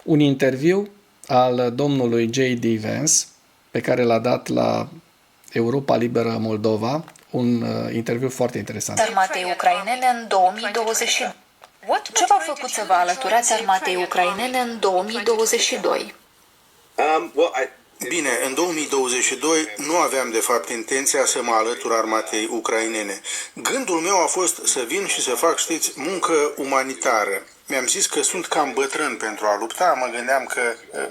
un interviu al domnului J.D. Vance, pe care l-a dat la Europa Liberă Moldova, un interviu foarte interesant. Armatei ucrainene în 2020. Ce v-a făcut să vă alăturați armatei ucrainene în 2022? Bine, în 2022 nu aveam de fapt intenția să mă alătur armatei ucrainene. Gândul meu a fost să vin și să fac, știți, muncă umanitară. Mi-am zis că sunt cam bătrân pentru a lupta, mă gândeam că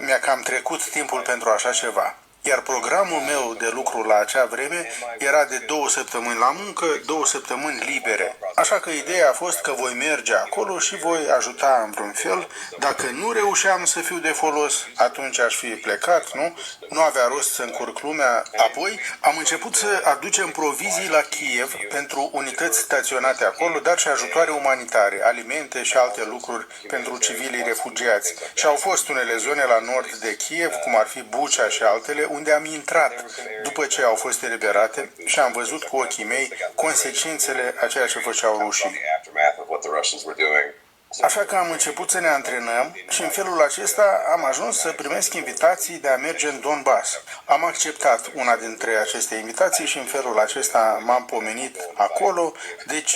mi-a cam trecut timpul pentru așa ceva. Iar programul meu de lucru la acea vreme era de 2 săptămâni la muncă, 2 săptămâni libere. Așa că ideea a fost că voi merge acolo și voi ajuta în vreun fel. Dacă nu reușeam să fiu de folos, atunci aș fi plecat, nu? Nu avea rost să încurc lumea. Apoi am început să aducem provizii la Kiev pentru unități staționate acolo, dar și ajutoare umanitare, alimente și alte lucruri pentru civilii refugiați. Și au fost unele zone la nord de Kiev, cum ar fi Bucha și altele, unde am intrat după ce au fost eliberate și am văzut cu ochii mei consecințele a ceea ce făceau rușii. Așa că am început să ne antrenăm și în felul acesta am ajuns să primesc invitații de a merge în Donbass. Am acceptat una dintre aceste invitații și în felul acesta m-am pomenit acolo, deci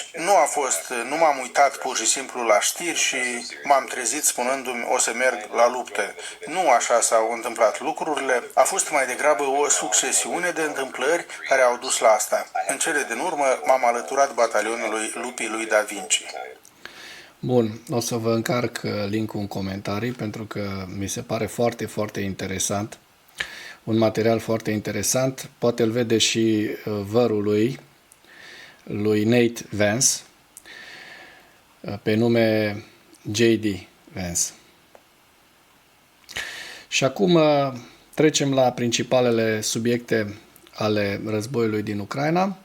nu m-am uitat pur și simplu la știri și m-am trezit spunându-mi o să merg la luptă. Nu așa s-au întâmplat lucrurile, a fost mai degrabă o succesiune de întâmplări care au dus la asta. În cele din urmă m-am alăturat batalionului Lupii lui Da Vinci. Bun, o să vă încarc link-ul în comentarii pentru că mi se pare foarte, foarte interesant. Un material foarte interesant. Poate îl vede și vărul lui Nate Vance, pe nume J.D. Vance. Și acum trecem la principalele subiecte ale războiului din Ucraina.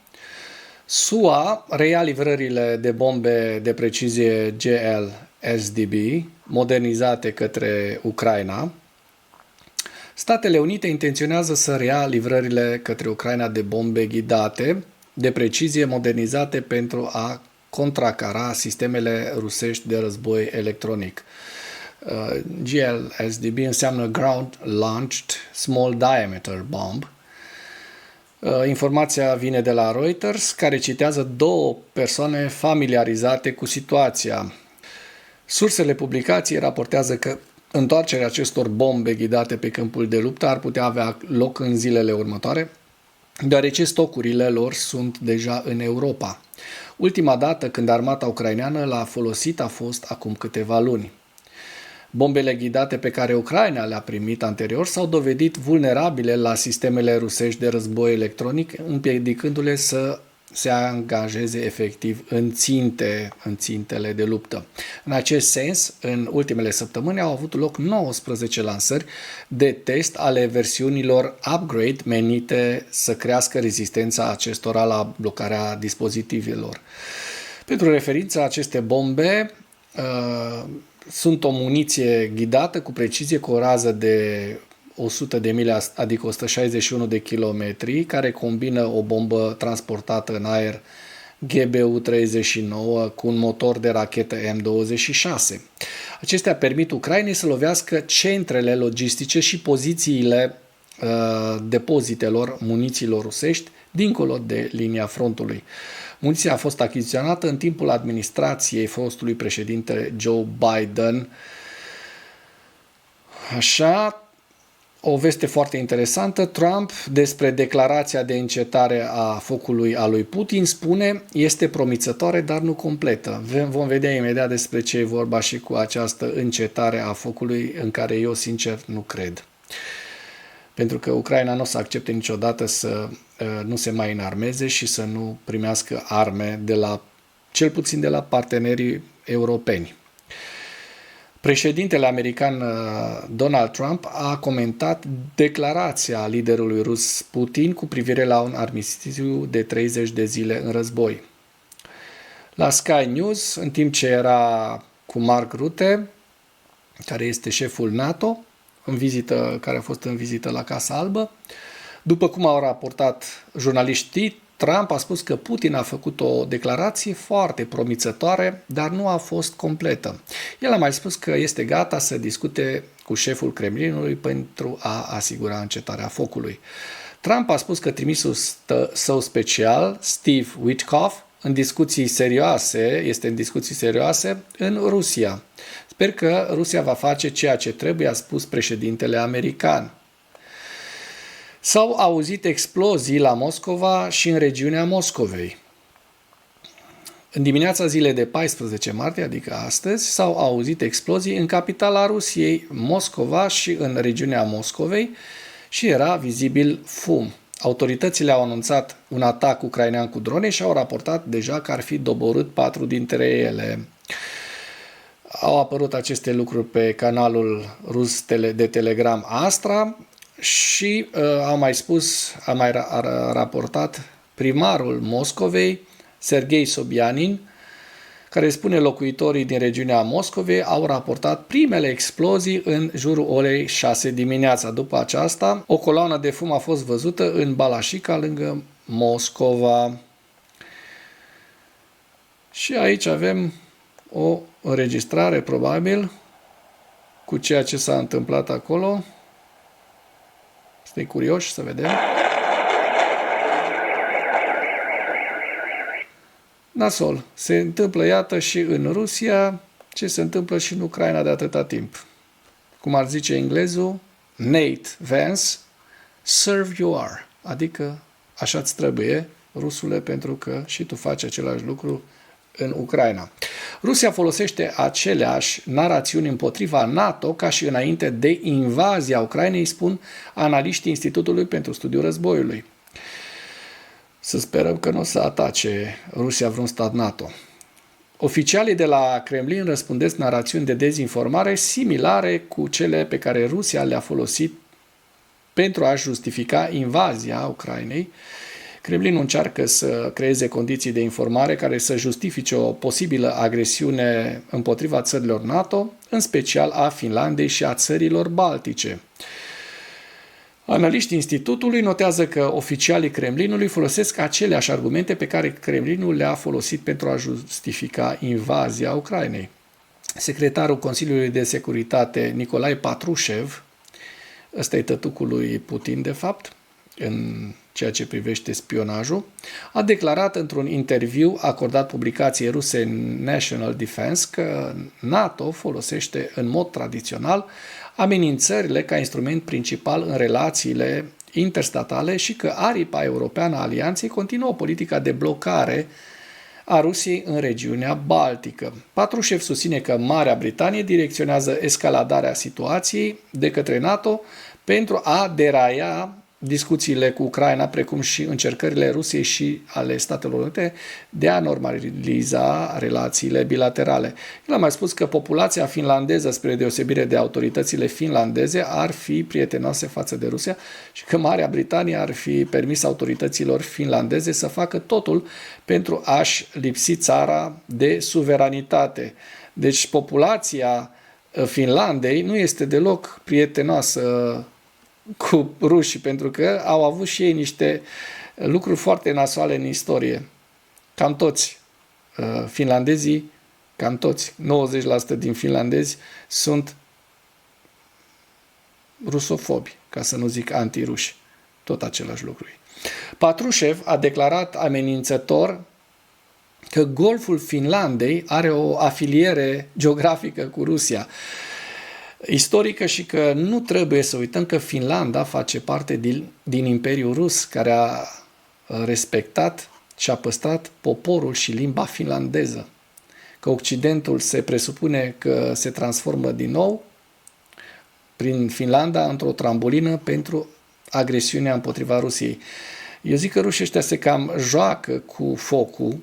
SUA reia livrările de bombe de precizie GLSDB modernizate către Ucraina. Statele Unite intenționează să reia livrările către Ucraina de bombe ghidate de precizie modernizate pentru a contracara sistemele rusești de război electronic. GLSDB înseamnă Ground Launched Small Diameter Bomb. Informația vine de la Reuters, care citează 2 persoane familiarizate cu situația. Sursele publicației raportează că întoarcerea acestor bombe ghidate pe câmpul de luptă ar putea avea loc în zilele următoare, deoarece stocurile lor sunt deja în Europa. Ultima dată când armata ucraineană l-a folosit a fost acum câteva luni. Bombele ghidate pe care Ucraina le-a primit anterior s-au dovedit vulnerabile la sistemele rusești de război electronic, împiedicându-le să se angajeze efectiv în țintele de luptă. În acest sens, în ultimele săptămâni au avut loc 19 lansări de test ale versiunilor upgrade menite să crească rezistența acestora la blocarea dispozitivelor. Pentru referință, aceste bombe sunt o muniție ghidată cu precizie cu o rază de 100 de mile, adică 161 de kilometri, care combină o bombă transportată în aer GBU-39 cu un motor de rachetă M26. Acestea permit Ucrainei să lovească centrele logistice și pozițiile depozitelor munițiilor rusești dincolo de linia frontului. Muniția a fost achiziționată în timpul administrației fostului președinte Joe Biden. Așa, o veste foarte interesantă. Trump, despre declarația de încetare a focului a lui Putin, spune: este promițătoare, dar nu completă. Vom vedea imediat despre ce e vorba și cu această încetare a focului, în care eu, sincer, nu cred. Pentru că Ucraina nu o să accepte niciodată să nu se mai înarmeze și să nu primească arme cel puțin de la partenerii europeni. Președintele american Donald Trump a comentat declarația liderului rus Putin cu privire la un armistițiu de 30 de zile în război. La Sky News, în timp ce era cu Mark Rutte, care este șeful NATO, care a fost în vizită la Casa Albă, după cum au raportat jurnaliștii, Trump a spus că Putin a făcut o declarație foarte promițătoare, dar nu a fost completă. El a mai spus că este gata să discute cu șeful Kremlinului pentru a asigura încetarea focului. Trump a spus că trimisul său special, Steve Witkoff, este în discuții serioase în Rusia. Sper că Rusia va face ceea ce trebuie, a spus președintele american. S-au auzit explozii la Moscova și în regiunea Moscovei. În dimineața zilei de 14 martie, adică astăzi, s-au auzit explozii în capitala Rusiei, Moscova, și în regiunea Moscovei și era vizibil fum. Autoritățile au anunțat un atac ucrainean cu drone și au raportat deja că ar fi doborât 4 dintre ele. Au apărut aceste lucruri pe canalul rus de Telegram Astra și a mai raportat primarul Moscovei, Serghei Sobyanin, care spune locuitorii din regiunea Moscovei au raportat primele explozii în jurul orei 6 dimineața. După aceasta, o coloană de fum a fost văzută în Balașica, lângă Moscova. Și aici avem o înregistrare, probabil, cu ceea ce s-a întâmplat acolo. Suntem curioși să vedem. Nasol. Se întâmplă, iată, și în Rusia ce se întâmplă și în Ucraina de atâta timp. Cum ar zice englezul, Nate Vance, serve you are. Adică așa-ți trebuie, rusule, pentru că și tu faci același lucru în Ucraina. Rusia folosește aceleași narațiuni împotriva NATO ca și înainte de invazia Ucrainei, spun analiștii Institutului pentru Studiul Războiului. Să sperăm că nu o să atace Rusia vreun stat NATO. Oficialii de la Kremlin răspundesc narațiuni de dezinformare similare cu cele pe care Rusia le-a folosit pentru a justifica invazia Ucrainei. Kremlinul încearcă să creeze condiții de informare care să justifice o posibilă agresiune împotriva țărilor NATO, în special a Finlandei și a țărilor baltice. Analiștii Institutului notează că oficialii Kremlinului folosesc aceleași argumente pe care Kremlinul le-a folosit pentru a justifica invazia Ucrainei. Secretarul Consiliului de Securitate, Nicolae Patrushev, ăsta e tătucul lui Putin, de fapt, în ceea ce privește spionajul, a declarat într-un interviu acordat publicației ruse National Defense că NATO folosește în mod tradițional amenințările ca instrument principal în relațiile interstatale și că aripa europeană a alianței continuă politica de blocare a Rusiei în regiunea Baltică. Patrushev susține că Marea Britanie direcționează escaladarea situației de către NATO pentru a deraia discuțiile cu Ucraina, precum și încercările Rusiei și ale Statelor Unite de a normaliza relațiile bilaterale. El a mai spus că populația finlandeză, spre deosebire de autoritățile finlandeze, ar fi prietenoase față de Rusia și că Marea Britanie ar fi permis autorităților finlandeze să facă totul pentru a-și lipsi țara de suveranitate. Deci populația Finlandei nu este deloc prietenoasă cu rușii, pentru că au avut și ei niște lucruri foarte nasoale în istorie. Cam toți finlandezii, cam toți, 90% din finlandezi sunt rusofobi, ca să nu zic antiruși. Tot același lucru. Patrushev a declarat amenințător că Golful Finlandei are o afiliere geografică cu Rusia istorică și că nu trebuie să uităm că Finlanda face parte din Imperiul Rus, care a respectat și a păstrat poporul și limba finlandeză. Că Occidentul se presupune că se transformă din nou prin Finlanda într-o trambulină pentru agresiunea împotriva Rusiei. Eu zic că rușii ăștia se cam joacă cu focul.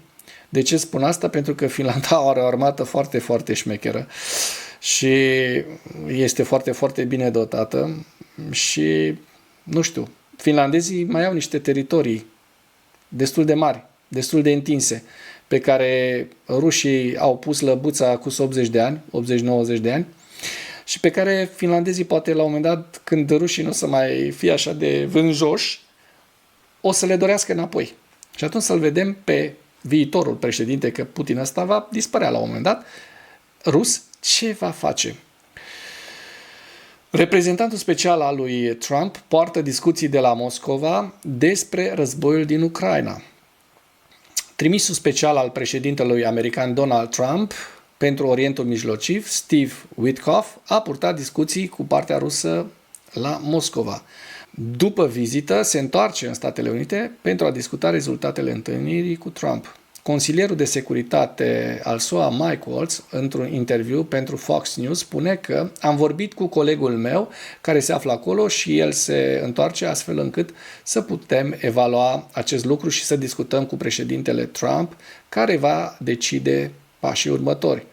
De ce spun asta? Pentru că Finlanda are o armată foarte, foarte șmecheră și este foarte, foarte bine dotată și, nu știu, finlandezii mai au niște teritorii destul de mari, destul de întinse, pe care rușii au pus lăbuța cu 80 de ani, 80-90 de ani, și pe care finlandezii poate la un moment dat, când rușii nu o să mai fie așa de vânjoși, o să le dorească înapoi. Și atunci să-l vedem pe viitorul președinte, că Putin ăsta va dispărea la un moment dat, rus, ce va face. Reprezentantul special al lui Trump poartă discuții de la Moscova despre războiul din Ucraina. Trimisul special al președintelui american Donald Trump pentru Orientul Mijlociu, Steve Witkoff, a purtat discuții cu partea rusă la Moscova. După vizită, se întoarce în Statele Unite pentru a discuta rezultatele întâlnirii cu Trump. Consilierul de securitate al SUA, Mike Waltz, într-un interviu pentru Fox News, spune că am vorbit cu colegul meu care se află acolo și el se întoarce astfel încât să putem evalua acest lucru și să discutăm cu președintele Trump, care va decide pașii următori.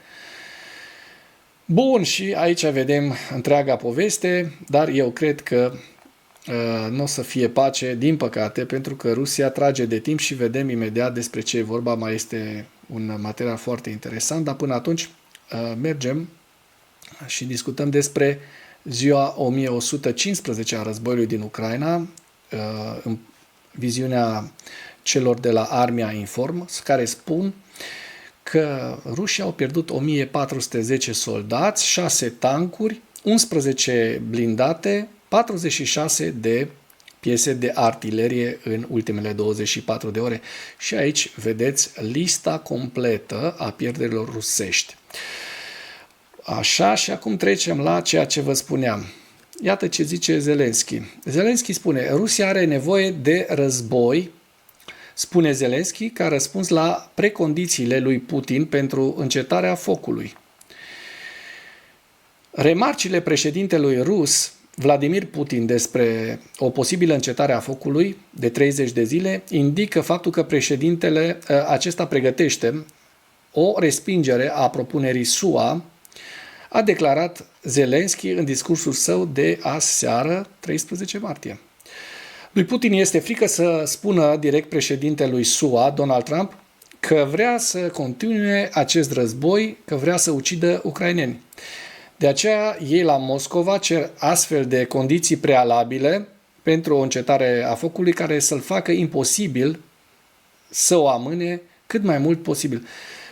Bun, și aici vedem întreaga poveste, dar eu cred că nu o să fie pace, din păcate, pentru că Rusia trage de timp și vedem imediat despre ce e vorba. Mai este un material foarte interesant, dar până atunci mergem și discutăm despre ziua 1115 a războiului din Ucraina, în viziunea celor de la Armia Inform, care spun că rușii au pierdut 1410 soldați, 6 tancuri, 11 blindate, 46 de piese de artilerie în ultimele 24 de ore. Și aici vedeți lista completă a pierderilor rusești. Așa, și acum trecem la ceea ce vă spuneam. Iată ce zice Zelenski. Zelenski spune, Rusia are nevoie de război, spune Zelenski, ca răspuns la precondițiile lui Putin pentru încetarea focului. Remarcile președintelui rus Vladimir Putin despre o posibilă încetare a focului de 30 de zile indică faptul că președintele acesta pregătește o respingere a propunerii SUA, a declarat Zelenski în discursul său de aseară, 13 martie. Lui Putin este frică să spună direct președintelui SUA, Donald Trump, că vrea să continue acest război, că vrea să ucidă ucraineni. De aceea, ei la Moscova cer astfel de condiții prealabile pentru o încetare a focului care să-l facă imposibil să o amâne cât mai mult posibil.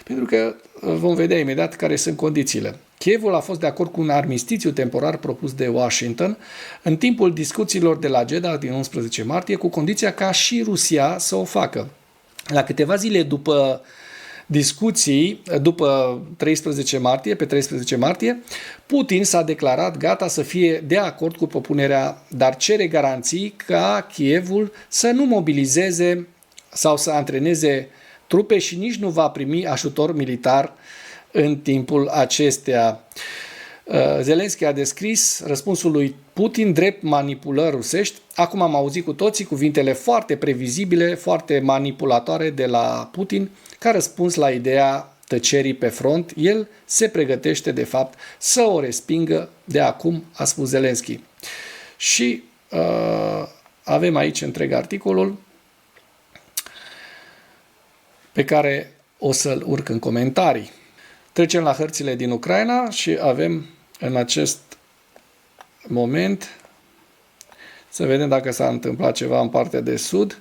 Pentru că vom vedea imediat care sunt condițiile. Kievul a fost de acord cu un armistițiu temporar propus de Washington în timpul discuțiilor de la Jeddah din 11 martie, cu condiția ca și Rusia să o facă. La câteva zile după discuții, după 13 martie, pe 13 martie, Putin s-a declarat gata să fie de acord cu propunerea, dar cere garanții ca Kievul să nu mobilizeze sau să antreneze trupe și nici nu va primi ajutor militar în timpul acesteia. Zelenski a descris răspunsul lui Putin drept manipulări rusești. Acum am auzit cu toții cuvintele foarte previzibile, foarte manipulatoare de la Putin, ca răspuns la ideea tăcerii pe front. El se pregătește, de fapt, să o respingă de acum, a spus Zelenski. Și avem aici întreg articolul pe care o să-l urc în comentarii. Trecem la hărțile din Ucraina și avem în acest moment, să vedem dacă s-a întâmplat ceva în partea de sud.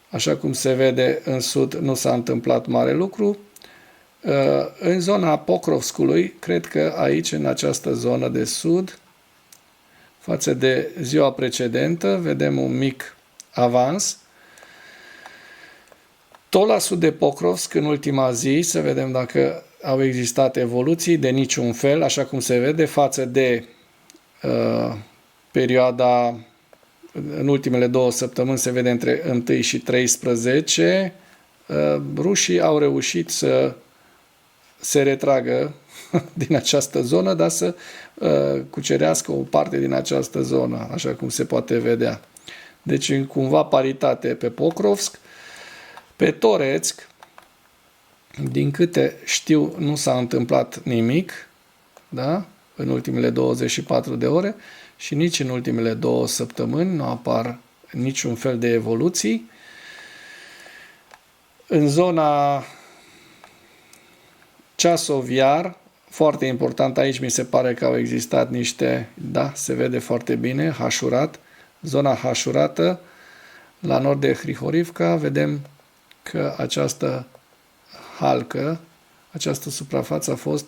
Așa cum se vede, în sud nu s-a întâmplat mare lucru. În zona Pokrovskului, cred că aici, în această zonă de sud, față de ziua precedentă, vedem un mic avans. Tot la sud de Pokrovsk, în ultima zi, să vedem dacă au existat evoluții de niciun fel, așa cum se vede, față de perioada, în ultimele 2 săptămâni, se vede între 1 și 13, rușii au reușit să se retragă din această zonă, dar să cucerească o parte din această zonă, așa cum se poate vedea. Deci, în cumva paritate pe Pokrovsk. Pe Toretsk, din câte știu, nu s-a întâmplat nimic, da? În ultimele 24 de ore și nici în ultimele 2 săptămâni nu apar niciun fel de evoluții. În zona Ceasov-Iar, foarte important aici, mi se pare că au existat niște, da, se vede foarte bine, hașurat, zona hașurată, la nord de Hrihorivka, vedem că această halcă, această suprafață a fost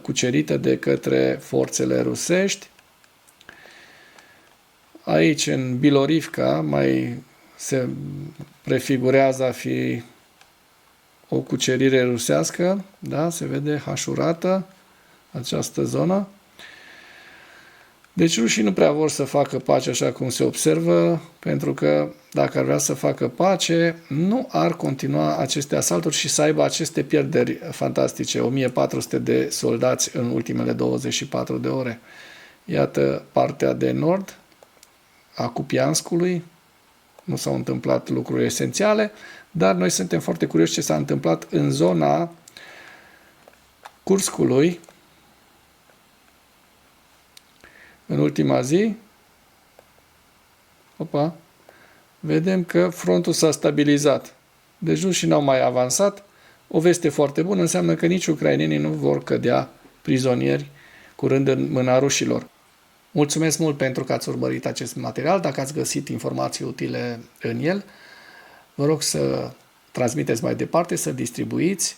cucerită de către forțele rusești. Aici, în Bilorivka, mai se prefigurează a fi o cucerire rusească, da? Se vede hașurată această zonă. Deci rușii nu prea vor să facă pace așa cum se observă, pentru că dacă ar vrea să facă pace, nu ar continua aceste asalturi și să aibă aceste pierderi fantastice, 1400 de soldați în ultimele 24 de ore. Iată partea de nord a Kupianskului, nu s-au întâmplat lucruri esențiale, dar noi suntem foarte curioși ce s-a întâmplat în zona Kurskului în ultima zi. Opa, vedem că frontul s-a stabilizat. Deci rușii n-au mai avansat. O veste foarte bună, înseamnă că nici ucrainenii nu vor cădea prizonieri curând în mâna rușilor. Mulțumesc mult pentru că ați urmărit acest material. Dacă ați găsit informații utile în el, vă rog să transmiteți mai departe, să distribuiți